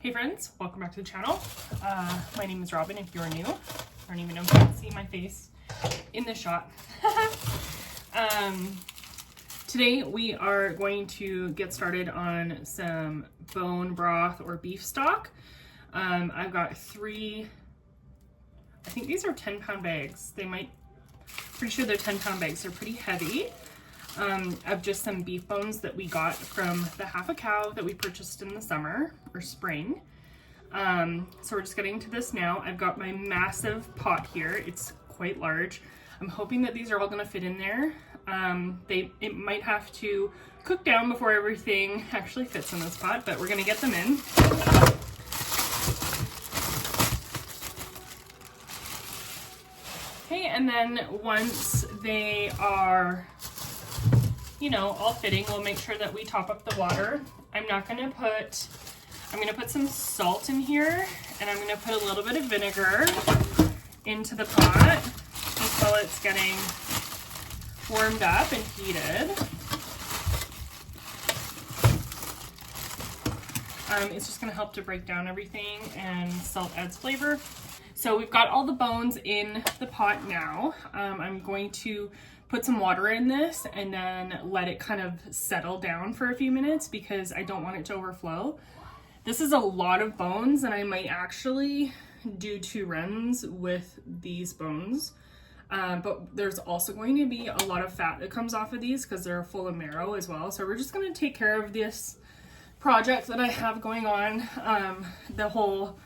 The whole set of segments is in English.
Hey friends, welcome back to the channel. My name is Robin if you're new. I don't even know if you can see my face in this shot. Today we are going to get started on some bone broth or beef stock. I've got three, I think these are 10-pound bags. Pretty sure they're 10-pound bags. They're pretty heavy. Of just some beef bones that we got from the half a cow that we purchased in the summer or spring. So we're just getting to this now. I've got my massive pot here. It's quite large. I'm hoping that these are all going to fit in there. It might have to cook down before everything actually fits in this pot, but we're going to get them in. Okay, and then once they are, you know, all fitting, we'll make sure that we top up the water. I'm going to put some salt in here, and I'm going to put a little bit of vinegar into the pot just while it's getting warmed up and heated. It's just going to help to break down everything, and salt adds flavor. So we've got all the bones in the pot now. I'm going to put some water in this and then let it kind of settle down for a few minutes because I don't want it to overflow. This is a lot of bones, and I might actually do 2 runs with these bones. But there's also going to be a lot of fat that comes off of these because they're full of marrow as well. So we're just going to take care of this project that I have going on. The whole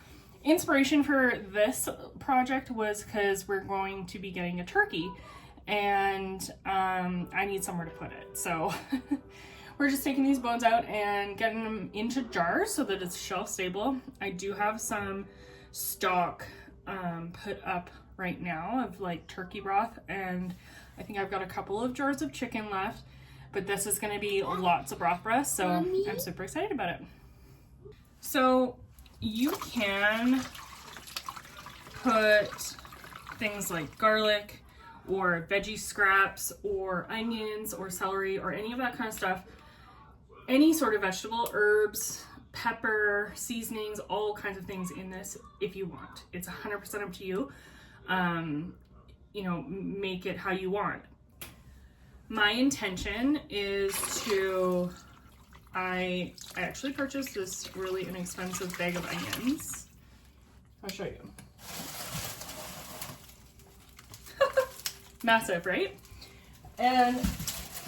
inspiration for this project was because we're going to be getting a turkey, and I need somewhere to put it. So we're just taking these bones out and getting them into jars so that it's shelf stable. I do have some stock put up right now of like turkey broth, and I think I've got a couple of jars of chicken left, but this is going to be lots of broth for us, so I'm super excited about it. So you can put things like garlic or veggie scraps or onions or celery or any of that kind of stuff, any sort of vegetable, herbs, pepper, seasonings, all kinds of things in this if you want. It's 100% up to you. You know, make it how you want. My intention is to, I actually purchased this really inexpensive bag of onions. I'll show you. Massive, right? And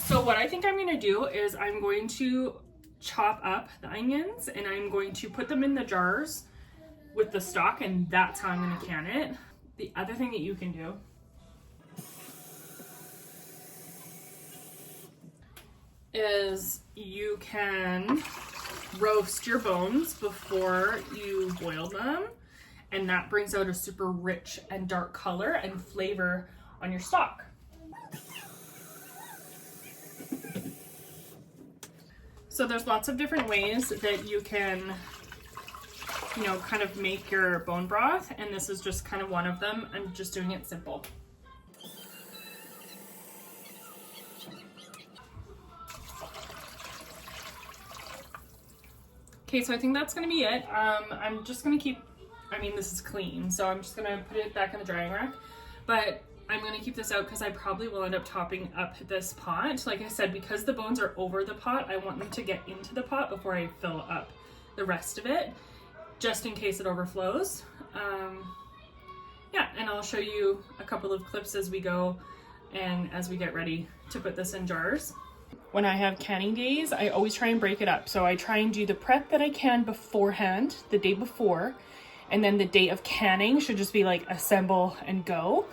so what I think I'm going to do is I'm going to chop up the onions and I'm going to put them in the jars with the stock, and that's how I'm going to can it. The other thing that you can do is you can roast your bones before you boil them, and that brings out a super rich and dark color and flavor on your stock. So there's lots of different ways that you can, you know, kind of make your bone broth, and this is just kind of one of them. I'm just doing it simple. Okay, so I think that's gonna be it. I'm just gonna keep, this is clean, so I'm just gonna put it back in the drying rack, but I'm going to keep this out because I probably will end up topping up this pot. Like I said, because the bones are over the pot, I want them to get into the pot before I fill up the rest of it, just in case it overflows. Yeah, and I'll show you a couple of clips as we go and as we get ready to put this in jars. When I have canning days, I always try and break it up. So I try and do the prep that I can beforehand, the day before, and then the day of canning should just be like assemble and go.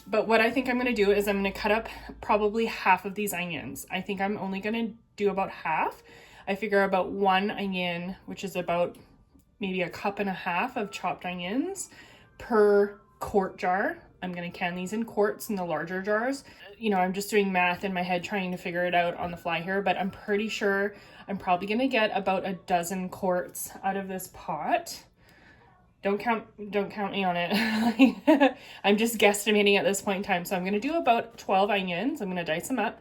But what I think I'm going to do is I'm going to cut up probably half of these onions. I think I'm only going to do about half. I figure about 1 onion, which is about maybe 1.5 cups of chopped onions per quart jar. I'm going to can these in quarts in the larger jars. You know, I'm just doing math in my head trying to figure it out on the fly here, but I'm pretty sure I'm probably going to get about 12 quarts out of this pot. Don't count me on it. I'm just guesstimating at this point in time. So I'm going to do about 12 onions. I'm going to dice them up.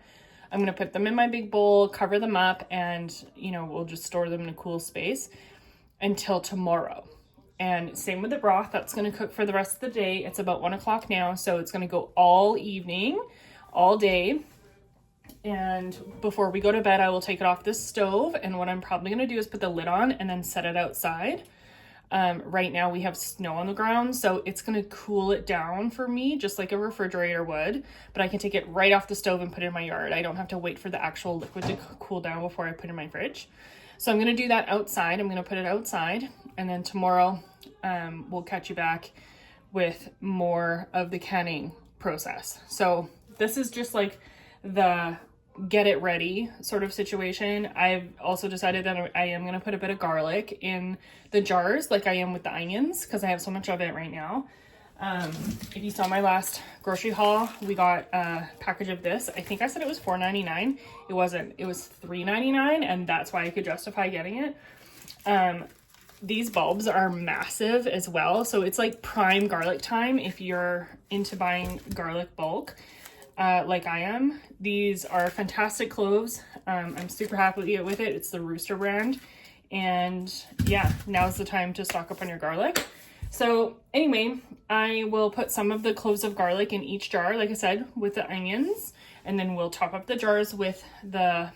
I'm going to put them in my big bowl, cover them up, and, you know, we'll just store them in a cool space. until tomorrow. And same with the broth, that's gonna cook for the rest of the day. It's about 1 o'clock now, so it's gonna go all evening, all day. And before we go to bed, I will take it off this stove. And what I'm probably gonna do is put the lid on and then set it outside. Right now we have snow on the ground, so it's gonna cool it down for me, just like a refrigerator would, but I can take it right off the stove and put it in my yard. I don't have to wait for the actual liquid to cool down before I put it in my fridge. So I'm gonna do that outside. I'm gonna put it outside, and then tomorrow we'll catch you back with more of the canning process. So this is just like the get it ready sort of situation. I've also decided that I am going to put a bit of garlic in the jars like I am with the onions, because I have so much of it right now. If you saw my last grocery haul, we got a package of this. I think I said it was $4.99. It wasn't. It was $3.99, and that's why I could justify getting it. These bulbs are massive as well, so it's like prime garlic time if you're into buying garlic bulk. Like I am. These are fantastic cloves. I'm super happy with it. It's the Rooster brand. And yeah, now's the time to stock up on your garlic. So anyway, I will put some of the cloves of garlic in each jar, like I said, with the onions. And then we'll top up the jars with the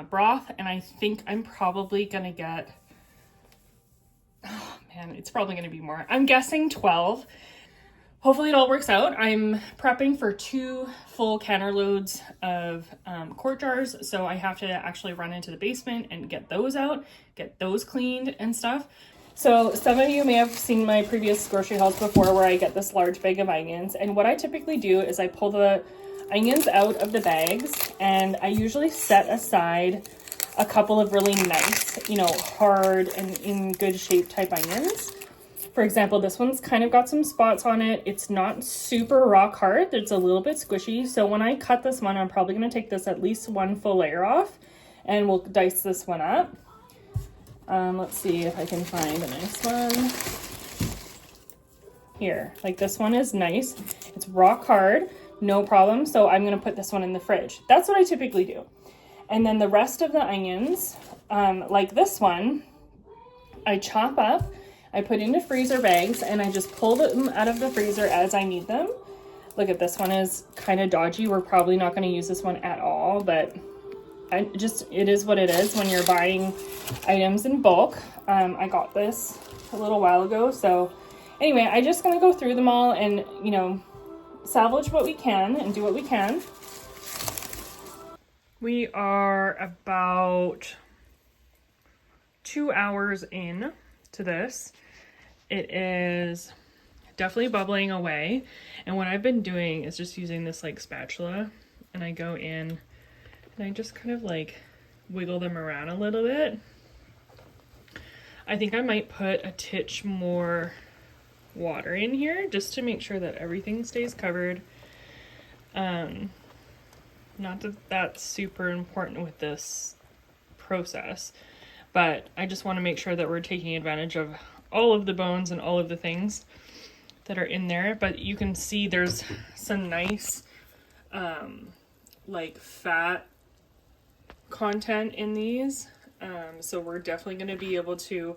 broth. And I think I'm probably going to get, oh man, it's probably going to be more. I'm guessing 12. Hopefully it all works out. I'm prepping for 2 full canner loads of quart jars, so I have to actually run into the basement and get those out, get those cleaned and stuff. So some of you may have seen my previous grocery hauls before where I get this large bag of onions, and what I typically do is I pull the onions out of the bags, and I usually set aside a couple of really nice, you know, hard and in good shape type onions. For example, this one's kind of got some spots on it. It's not super rock hard. It's a little bit squishy. So when I cut this one, I'm probably going to take this at least 1 full layer off, and we'll dice this one up. Let's see if I can find a nice one. Here, like this one is nice. It's rock hard, no problem. So I'm going to put this one in the fridge. That's what I typically do. And then the rest of the onions, like this one, I chop up. I put into freezer bags, and I just pull them out of the freezer as I need them. Look at this one is kind of dodgy. We're probably not going to use this one at all, but it is what it is when you're buying items in bulk. I got this a little while ago. So anyway, I'm just going to go through them all and, you know, salvage what we can and do what we can. We are about 2 hours in to this. It is definitely bubbling away, and what I've been doing is just using this like spatula, and I go in and I just kind of like wiggle them around a little bit. I think I might put a titch more water in here just to make sure that everything stays covered. Not that that's super important with this process, but I just want to make sure that we're taking advantage of all of the bones and all of the things that are in there. But you can see there's some nice like fat content in these. So we're definitely going to be able to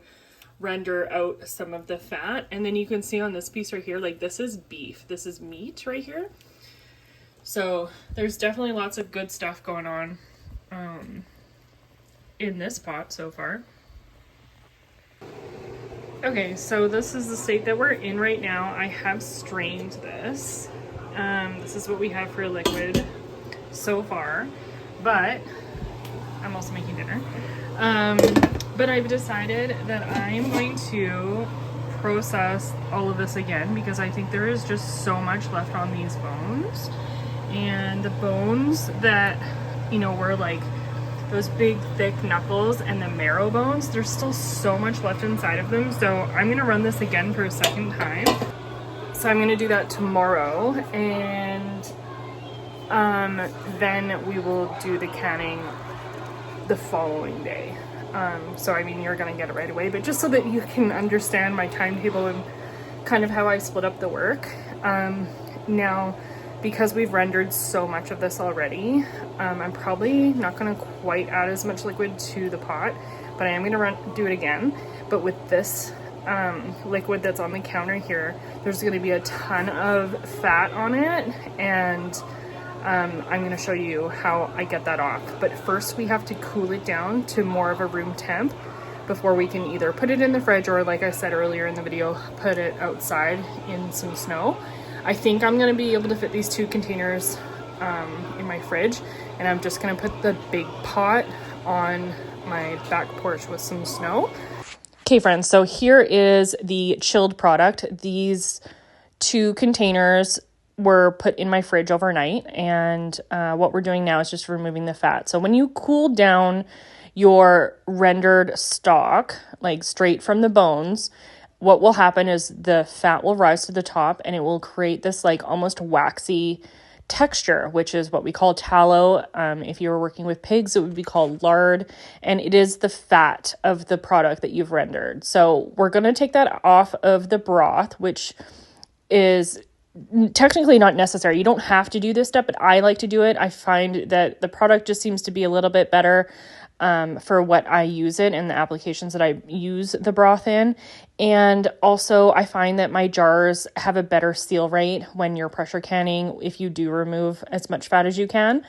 render out some of the fat. And then you can see on this piece right here, like this is beef. This is meat right here. So there's definitely lots of good stuff going on in this pot so far. Okay, so this is the state that we're in right now. I have strained this. This is what we have for liquid so far, but I'm also making dinner. But I've decided that I'm going to process all of this again because I think there is just so much left on these bones. And the bones that, you know, were like those big thick knuckles and the marrow bones, there's still so much left inside of them. So I'm gonna run this again for a second time. So I'm gonna do that tomorrow, and then we will do the canning the following day. So I mean, you're gonna get it right away, but just so that you can understand my timetable and kind of how I split up the work. Now, because we've rendered so much of this already, I'm probably not gonna quite add as much liquid to the pot, but I am gonna do it again. but with this liquid that's on the counter here, there's going to be a ton of fat on it, and I'm going to show you how I get that off. But first we have to cool it down to more of a room temp before we can either put it in the fridge or, like I said earlier in the video, put it outside in some snow. I think I'm going to be able to fit these 2 containers in my fridge, and I'm just going to put the big pot on my back porch with some snow. Okay, friends, so here is the chilled product. These 2 containers were put in my fridge overnight, and what we're doing now is just removing the fat. So when you cool down your rendered stock, like straight from the bones, what will happen is the fat will rise to the top, and it will create this like almost waxy texture, which is what we call tallow. If you were working with pigs, it would be called lard, and it is the fat of the product that you've rendered. So we're going to take that off of the broth, which is technically not necessary. You don't have to do this step, but I like to do it. I find that the product just seems to be a little bit better for what I use it and the applications that I use the broth in. And also I find that my jars have a better seal rate when you're pressure canning, if you do remove as much fat as you can.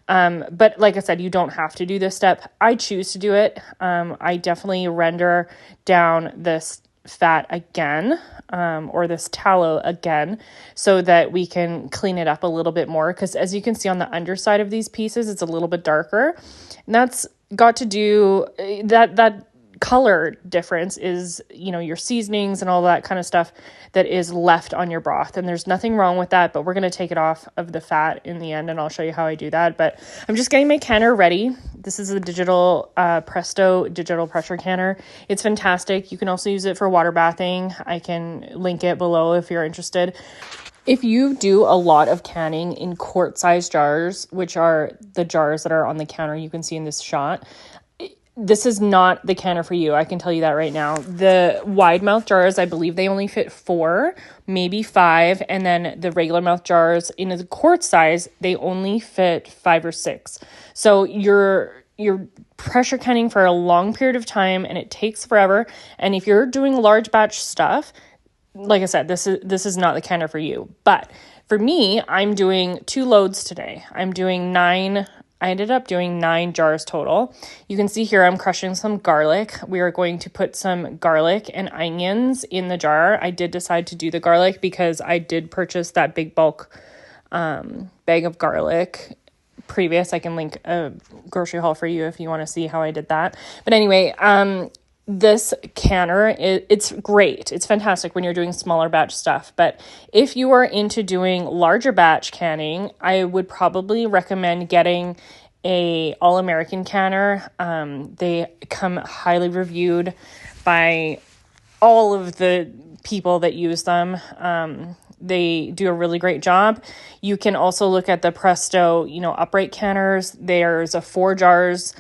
But like I said, you don't have to do this step. I choose to do it. I definitely render down this fat again, or this tallow again, so that we can clean it up a little bit more. Because as you can see on the underside of these pieces, it's a little bit darker, and that's got to do that color difference is, you know, your seasonings and all that kind of stuff that is left on your broth. And there's nothing wrong with that, but we're going to take it off of the fat in the end, and I'll show you how I do that. But I'm just getting my canner ready. This is a digital Presto digital pressure canner. It's fantastic. You can also use it for water bathing. I can link it below if you're interested. If you do a lot of canning in quart-sized jars, which are the jars that are on the counter you can see in this shot, this is not the canner for you. I can tell you that right now. The wide mouth jars, I believe they only fit 4, maybe 5. And then the regular mouth jars in the quart size, they only fit 5 or 6. So you're pressure canning for a long period of time, and it takes forever. And if you're doing large batch stuff, like I said, this is not the canner for you. But for me, I'm doing 2 loads today. I ended up doing 9 jars total. You can see here I'm crushing some garlic. We are going to put some garlic and onions in the jar. I did decide to do the garlic because I did purchase that big bulk bag of garlic previous. I can link a grocery haul for you if you want to see how I did that. But anyway, this canner, it's great. It's fantastic when you're doing smaller batch stuff. But if you are into doing larger batch canning, I would probably recommend getting a all-American canner. They come highly reviewed by all of the people that use them. They do a really great job. You can also look at the Presto, upright canners. There's a 4 jars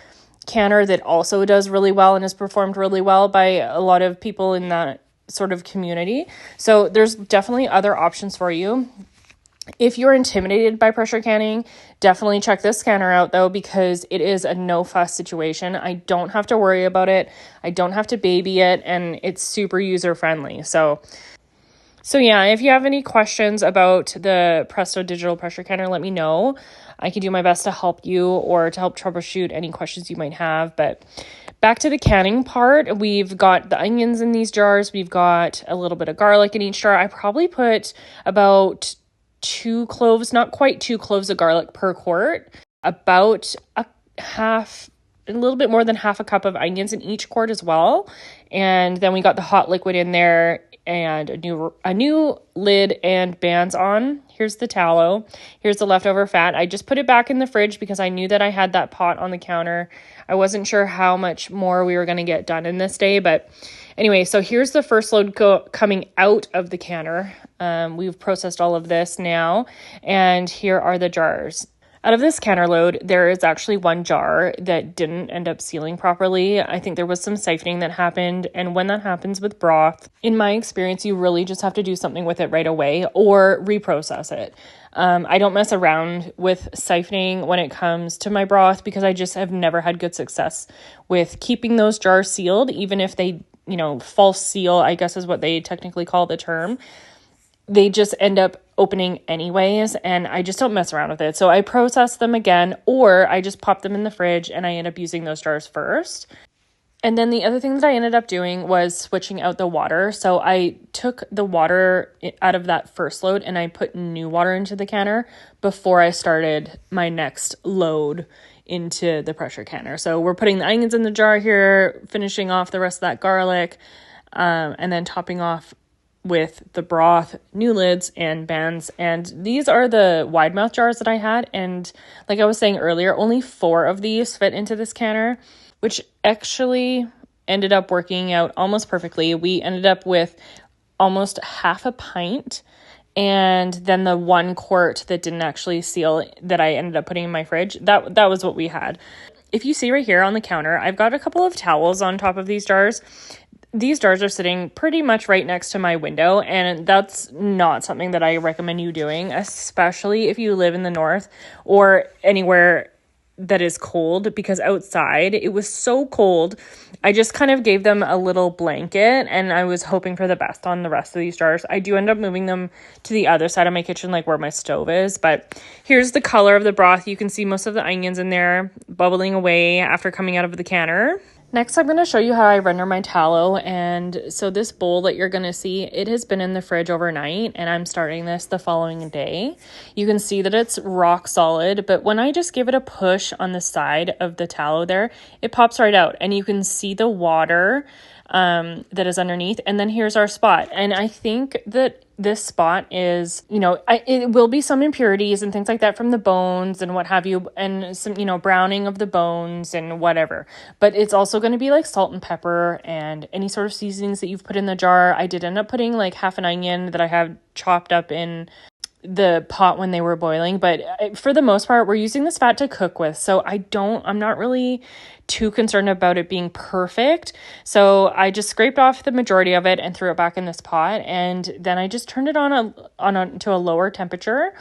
canner that also does really well and is performed really well by a lot of people in that sort of community. So there's definitely other options for you. If you're intimidated by pressure canning, definitely check this canner out though, because it is a no fuss situation. I don't have to worry about it. I don't have to baby it, and it's super user friendly. So yeah, if you have any questions about the Presto digital pressure canner, let me know. I can do my best to help you or to help troubleshoot any questions you might have. But back to the canning part, we've got the onions in these jars. We've got a little bit of garlic in each jar. I probably put about 2 cloves, not quite 2 cloves of garlic per quart, about a little bit more than half a cup of onions in each quart as well. And then we got the hot liquid in there, and a new lid and bands on. Here's the tallow. Here's the leftover fat. I just put it back in the fridge because I knew that I had that pot on the counter. I wasn't sure how much more we were going to get done in this day, but anyway, so here's the first load coming out of the canner. We've processed all of this now, and here are the jars. Out of this canner load, there is actually 1 jar that didn't end up sealing properly. I think there was some siphoning that happened, and when that happens with broth, in my experience, you really just have to do something with it right away or reprocess it. I don't mess around with siphoning when it comes to my broth because I just have never had good success with keeping those jars sealed, even if they you know, false seal, I guess is what they technically call the term, they just end up opening anyways, and I just don't mess around with it. So I process them again, or I just pop them in the fridge and I end up using those jars first. And then the other thing that I ended up doing was switching out the water. So I took the water out of that first load and I put new water into the canner before I started my next load into the pressure canner. So we're putting the onions in the jar here, finishing off the rest of that garlic, and then topping off with the broth, new lids, and bands. And these are the wide mouth jars that I had. And like I was saying earlier, only 4 of these fit into this canner, which actually ended up working out almost perfectly. We ended up with almost half a pint, and then the 1 quart that didn't actually seal that I ended up putting in my fridge, that was what we had. If you see right here on the counter, I've got a couple of towels on top of these jars. These jars are sitting pretty much right next to my window, and that's not something that I recommend you doing, especially if you live in the north or anywhere that is cold, because outside it was so cold. I just kind of gave them a little blanket and I was hoping for the best on the rest of these jars. I do end up moving them to the other side of my kitchen, like where my stove is, but here's the color of the broth. You can see most of the onions in there bubbling away after coming out of the canner. Next, I'm going to show you how I render my tallow. And so this bowl that you're going to see, it has been in the fridge overnight, and I'm starting this the following day. You can see that it's rock solid, but when I just give it a push on the side of the tallow there, it pops right out, and you can see the water that is underneath. And then here's our spot. And I think that this spot is, you know, it will be some impurities and things like that from the bones and what have you, and some, you know, browning of the bones and whatever. But it's also going to be like salt and pepper and any sort of seasonings that you've put in the jar. I did end up putting like half an onion that I have chopped up in the pot when they were boiling, but for the most part we're using this fat to cook with, so I'm not really too concerned about it being perfect. So I just scraped off the majority of it and threw it back in this pot, and then I just turned it to a lower temperature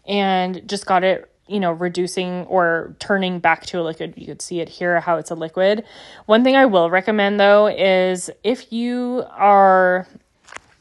and just got it, you know, reducing or turning back to a liquid. You could see it here how it's a liquid. One thing I will recommend though is if you are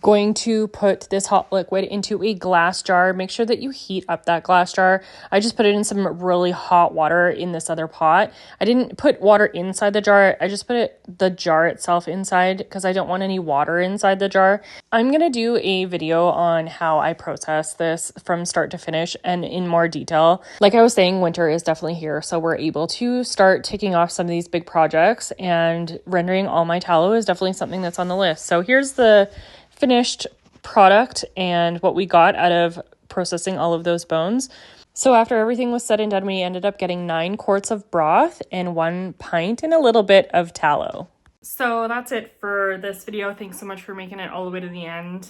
going to put this hot liquid into a glass jar, make sure that you heat up that glass jar. I just put it in some really hot water in this other pot. I didn't put water inside the jar. I just put the jar itself inside because I don't want any water inside the jar. I'm going to do a video on how I process this from start to finish and in more detail. Like I was saying, winter is definitely here, so we're able to start ticking off some of these big projects, and rendering all my tallow is definitely something that's on the list. So here's the finished product and what we got out of processing all of those bones. So after everything was said and done, we ended up getting 9 quarts of broth and 1 pint and a little bit of tallow. So that's it for this video. Thanks so much for making it all the way to the end.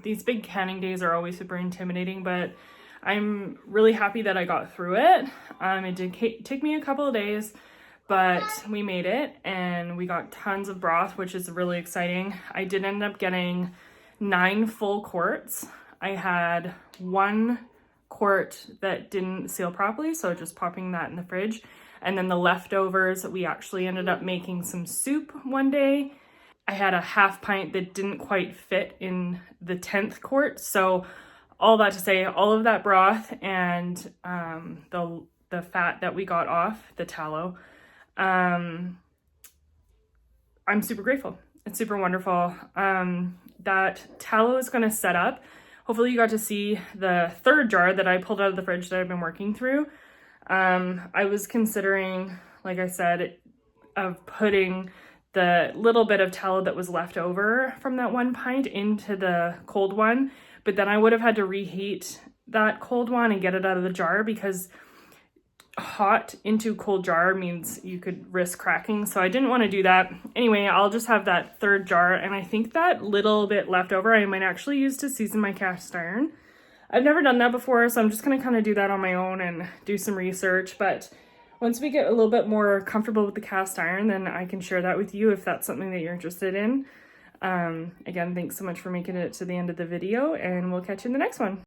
These big canning days are always super intimidating, but I'm really happy that I got through it. It did take me a couple of days, but we made it and we got tons of broth, which is really exciting. I did end up getting 9 full quarts. I had 1 quart that didn't seal properly, so just popping that in the fridge. And then the leftovers, we actually ended up making some soup one day. I had a half pint that didn't quite fit in the 10th quart. So all that to say, all of that broth and the fat that we got off, the tallow, I'm super grateful. It's super wonderful. That tallow is going to set up. Hopefully you got to see the 3rd jar that I pulled out of the fridge that I've been working through. I was considering, like I said, of putting the little bit of tallow that was left over from that 1 pint into the cold one, but then I would have had to reheat that cold one and get it out of the jar, because hot into cold jar means you could risk cracking, so I didn't want to do that. Anyway, I'll just have that 3rd jar, and I think that little bit left over I might actually use to season my cast iron. I've never done that before, so I'm just going to kind of do that on my own and do some research, but once we get a little bit more comfortable with the cast iron, then I can share that with you if that's something that you're interested in. Again, thanks so much for making it to the end of the video, and we'll catch you in the next one.